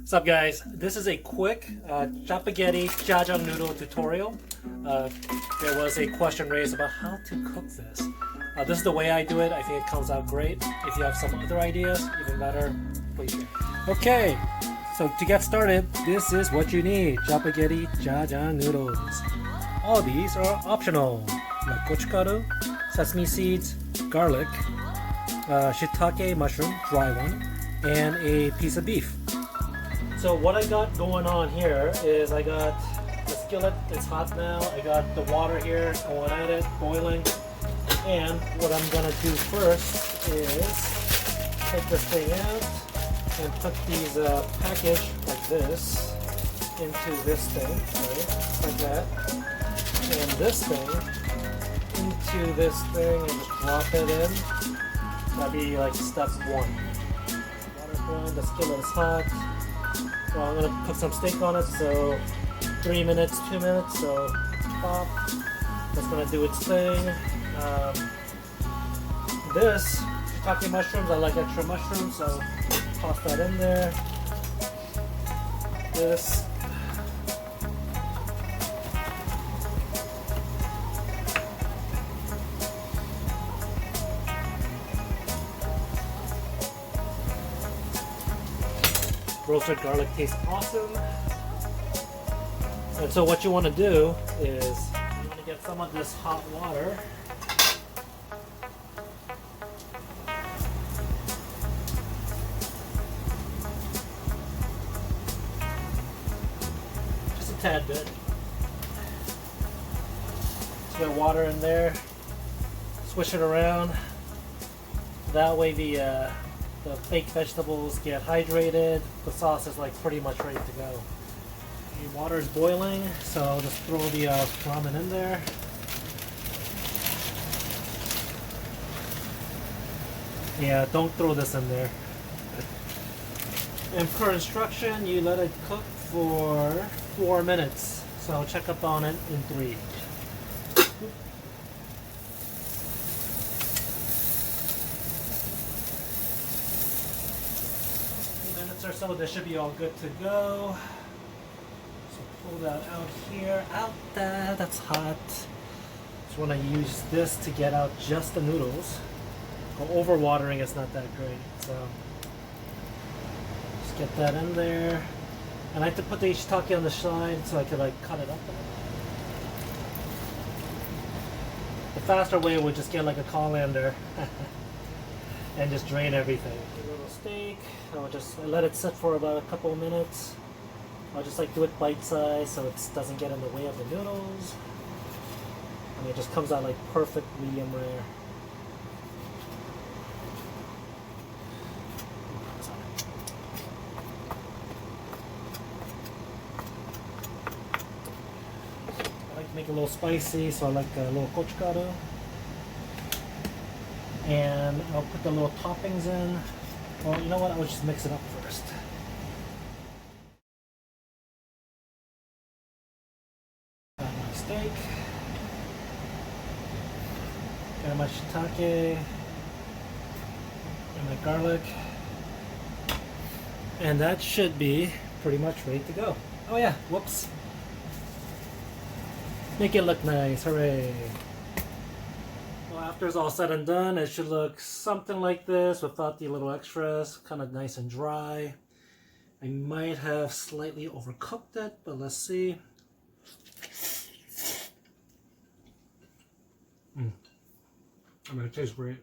What's up, guys? This is a quick Chapagetti jjajang noodle tutorial. There was a question raised about how to cook this. This is the way I do it. I think it comes out great. If you have some other ideas, even better, please share. Okay, so to get started, this is what you need. Chapagetti jjajang noodles. All these are optional, like gochugaru, sesame seeds, garlic, shiitake mushroom, dry one, and a piece of beef. So what I got going on here is I got the skillet, it's hot now, I got the water here going at it, boiling, and what I'm going to do first is take this thing out and put these package like this into this thing, right, like that, and this thing into this thing and just drop it in. That'd be like step one. Water's boiling, the skillet is hot. Well, I'm gonna cook some steak on it, so 3 minutes, 2 minutes, so pop. That's gonna do its thing. This shiitake mushrooms, I like extra mushrooms, so toss that in there. This. Roasted garlic tastes awesome. And so what you want to do is you want to get some of this hot water. Just a tad bit. Just get water in there. Swish it around. That way the baked vegetables get hydrated. The sauce is like pretty much ready to go. The water is boiling, so I'll just throw the ramen in there. Yeah, don't throw this in there. And per instruction, you let it cook for 4 minutes. So I'll check up on it in 3. Or so this should be all good to go. So pull that out here, out there, that's hot. Just want to use this to get out just the noodles. Over watering is not that great, so just get that in there. And I have to put the shiitake on the side so I could like cut it up. The faster way would just get like a colander and just drain everything. A little steak. I'll just let it sit for about a couple of minutes. I'll just like do it bite size so it doesn't get in the way of the noodles. And it just comes out like perfect medium rare. I like to make it a little spicy, so I like a little gochugaru. And I'll put the little toppings in. Well, you know what? I'll just mix it up first. Got my steak. Got my shiitake. And my garlic. And that should be pretty much ready to go. Oh yeah, whoops. Make it look nice, hooray. Well, after it's all said and done, it should look something like this without the little extras, kind of nice and dry. I might have slightly overcooked it, but let's see. I mean, it tastes great.